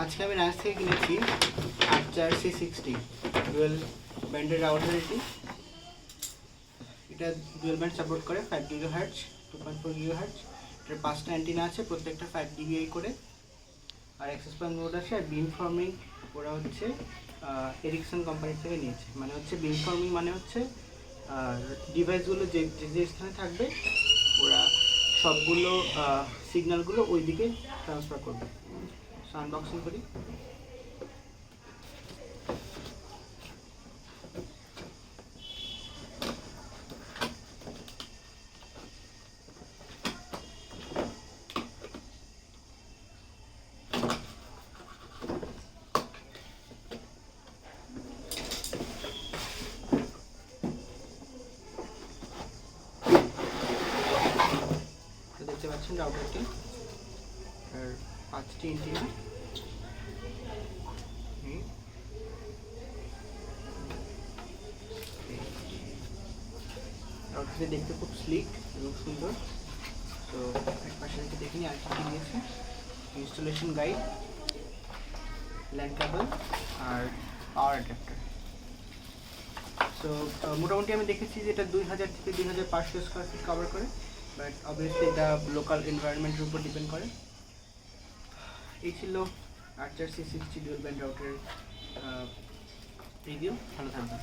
আজকে আমি রাজ থেকে কিনেছি Archer C60 ডুয়েল ব্যান্ডের রাউটার। এটা ডুয়েল ব্যান্ড সাপোর্ট করে 5 GHz 2.4 GHz। এটার 5টা অ্যান্টেনা আছে, প্রত্যেকটা 5 dBi করে। আর অ্যাক্সেস পয়েন্ট মোড আছে। আর বিম ফর্মিং ওরা হচ্ছে এরিকসন কোম্পানি থেকে নিয়েছে। মানে হচ্ছে বিম ফর্মিং মানে হচ্ছে ডিভাইসগুলো যে যে স্থানে থাকবে ওরা সবগুলো সিগন্যালগুলো ওই দিকে ট্রান্সফার করবে। সো আনবক্সিং করি। দেখতে পাচ্ছেন রাউটারটি আর 5টি অ্যান্টেনা। রাউটারটি দেখতে খুব স্লিক এবং সুন্দর। তো এক পাশে থেকে দেখে নিই আর কি দিয়েছে। ইনস্টলেশন গাইড, ল্যান্ড কেবল আর পাওয়ার অ্যাডাপ্টার। সো মোটামুটি আমি দেখেছি যে এটা 2000 থেকে 2500 স্কোয়ার ফিট কভার করে, বাট অবভিয়াসলি এটা লোকাল এনভায়রনমেন্টের উপর ডিপেন্ড করে। এই ছিল Archer C60 ডুয়েল ব্যান্ড রাউটারের রিভিউ। ভালো থাকবেন।